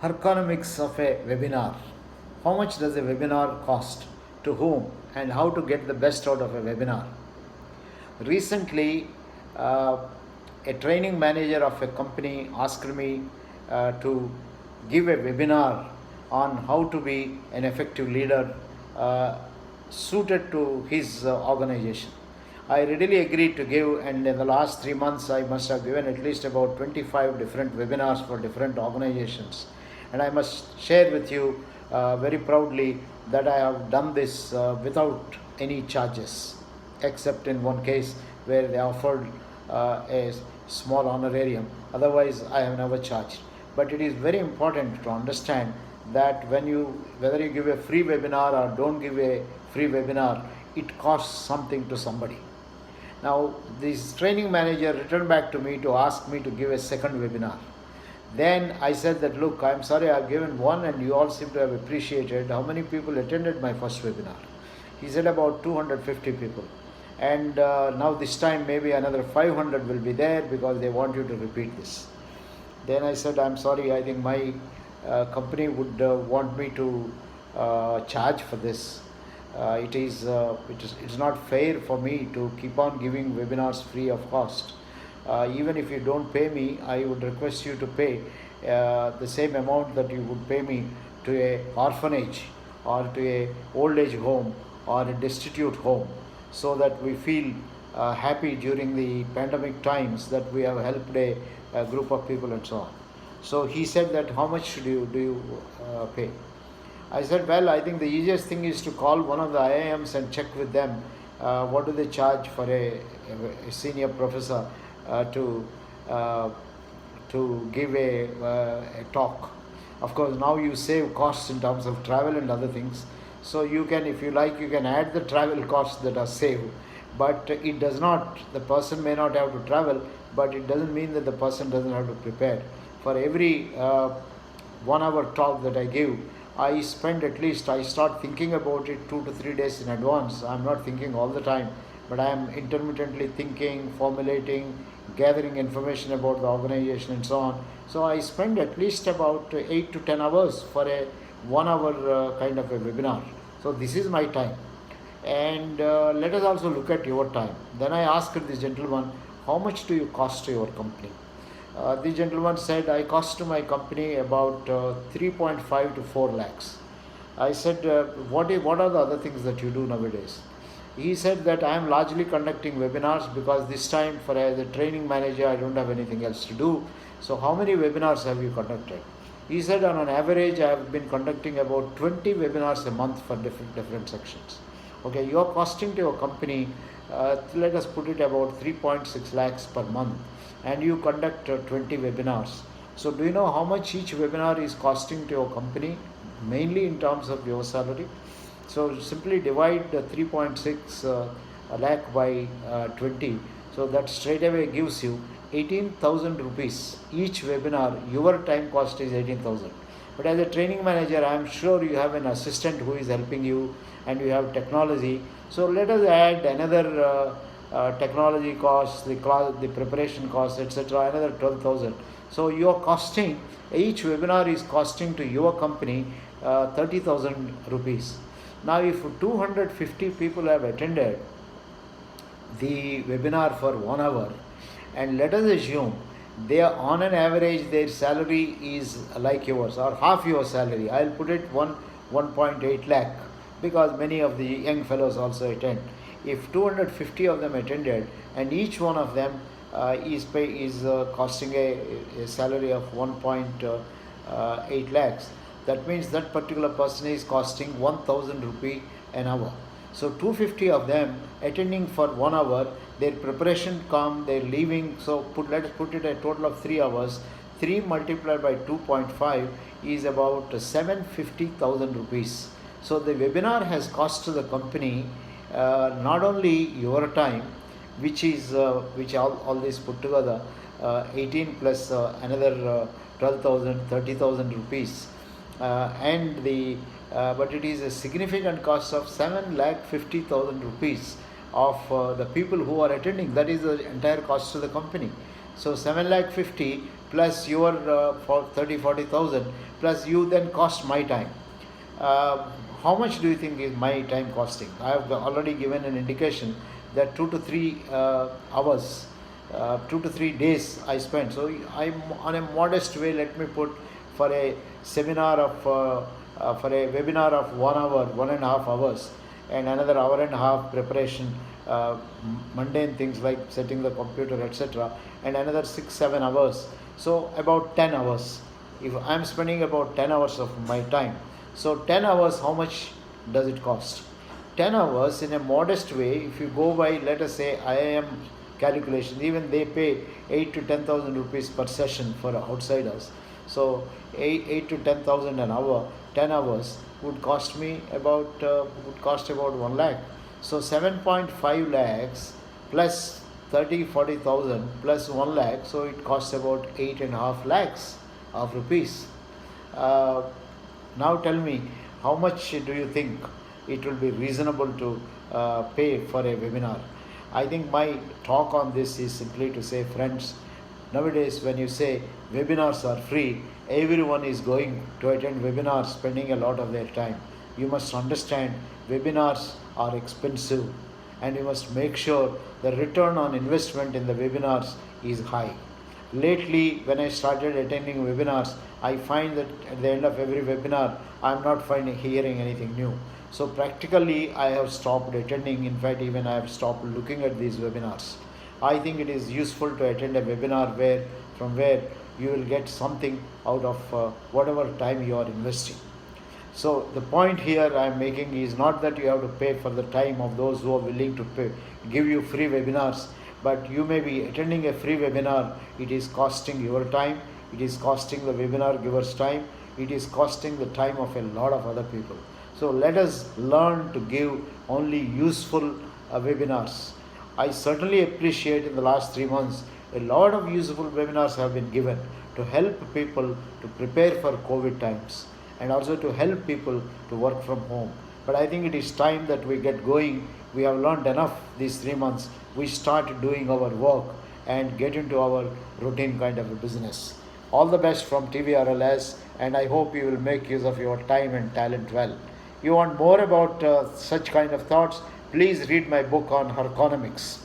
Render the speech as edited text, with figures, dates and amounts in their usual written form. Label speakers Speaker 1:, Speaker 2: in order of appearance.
Speaker 1: Ergonomics of a webinar. How much does a webinar cost? To whom? And how to get the best out of a webinar? Recently, a training manager of a company asked me to give a webinar on how to be an effective leader suited to his organization. I readily agreed to give, and in the last 3 months, I must have given at least about 25 different webinars for different organizations. And I must share with you very proudly that I have done this without any charges, except in one case where they offered a small honorarium. Otherwise, I have never charged. But it is very important to understand that whether you give a free webinar or don't give a free webinar, it costs something to somebody. Now, this training manager returned back to me to ask me to give a second webinar. Then I said that, look, I'm sorry, I've given one and you all seem to have appreciated. How many people attended my first webinar? He said about 250 people. And now this time maybe another 500 will be there because they want you to repeat this. Then I said, I'm sorry, I think my company would want me to charge for this. It's not fair for me to keep on giving webinars free of cost. Even if you don't pay me, I would request you to pay the same amount that you would pay me to a orphanage or to a old age home or a destitute home, so that we feel happy during the pandemic times that we have helped a group of people and so on. So he said that, how much do you pay? I said, well, I think the easiest thing is to call one of the IIMs and check with them what do they charge for a senior professor to give a talk. Of course, now you save costs in terms of travel and other things. So you can, if you like, you can add the travel costs that are saved. But it does not, the person may not have to travel, but it doesn't mean that the person doesn't have to prepare. For every 1 hour talk that I give, I start thinking about it 2 to 3 days in advance. I'm not thinking all the time, but I am intermittently thinking, formulating, gathering information about the organization and so on. So I spend at least about 8 to 10 hours for a 1 hour kind of a webinar. So this is my time. And let us also look at your time. Then I asked this gentleman, how much do you cost to your company? The gentleman said, I cost to my company about 3.5 to 4 lakhs. I said, what are the other things that you do nowadays? He said that I am largely conducting webinars because this time as a training manager, I don't have anything else to do. So how many webinars have you conducted? He said on an average, I have been conducting about 20 webinars a month for different sections. Okay, you are costing to your company, let us put it about 3.6 lakhs per month, and you conduct 20 webinars. So do you know how much each webinar is costing to your company, mainly in terms of your salary? So simply divide 3.6 lakh by 20. So that straight away gives you 18,000 rupees each webinar. Your time cost is 18,000. But as a training manager, I am sure you have an assistant who is helping you, and you have technology. So let us add another technology cost, the preparation cost, etc., another 12,000. So your costing, each webinar is costing to your company 30,000 rupees. Now if 250 people have attended the webinar for 1 hour, and let us assume they are on an average, their salary is like yours or half your salary. I'll put it 1.8 lakh because many of the young fellows also attend. If 250 of them attended and each one of them is costing a salary of 1.8 lakhs, that means that particular person is costing 1,000 rupee an hour. So 250 of them attending for 1 hour, their preparation come, they're leaving. So let us put it a total of 3 hours. 3 multiplied by 2.5 is about 750,000 rupees. So the webinar has cost to the company not only your time, which all this put together, 18 plus another 12,000, 30,000 rupees. But it is a significant cost of 7,50,000 rupees of the people who are attending. That is the entire cost to the company. So 7,50,000 plus your for 30,000 40,000 plus you then cost my time. uh, how much do you think is my time costing? I have already given an indication that 2 to 3 hours, 2 to 3 days I spend. So I'm on a modest way. Let me put for a seminar of for a webinar of 1 hour, 1.5 hours, and another hour and a half preparation, mundane things like setting the computer, etc., and another 6 7 hours. So about 10 hours. If I'm spending about 10 hours of my time, so 10 hours, how much does it cost? 10 hours in a modest way, if you go by, let us say, IIM calculations, even they pay 8 to 10,000 rupees per session for outsiders. So 8 to 10,000 an hour, 10 hours would cost me about 1 lakh. So 7.5 lakhs plus 30 40,000 plus 1 lakh, so it costs about 8.5 lakhs of rupees. Uh, now tell me, how much do you think it will be reasonable to pay for a webinar? I think my talk on this is simply to say, friends, nowadays when you say webinars are free, everyone is going to attend webinars, spending a lot of their time. You must understand webinars are expensive, and you must make sure the return on investment in the webinars is high. Lately, when I started attending webinars, I find that at the end of every webinar, I am not hearing anything new. So practically, I have stopped attending. In fact, even I have stopped looking at these webinars. I think it is useful to attend a webinar from where you will get something out of whatever time you are investing. So the point here I am making is not that you have to pay for the time of those who are willing to give you free webinars, but you may be attending a free webinar. It is costing your time, it is costing the webinar giver's time, it is costing the time of a lot of other people. So let us learn to give only useful webinars. I certainly appreciate in the last 3 months a lot of useful webinars have been given to help people to prepare for COVID times, and also to help people to work from home. But I think it is time that we get going. We have learned enough these 3 months. We start doing our work and get into our routine kind of a business. All the best from TVRLS, and I hope you will make use of your time and talent well. You want more about such kind of thoughts? Please read my book on Herconomics.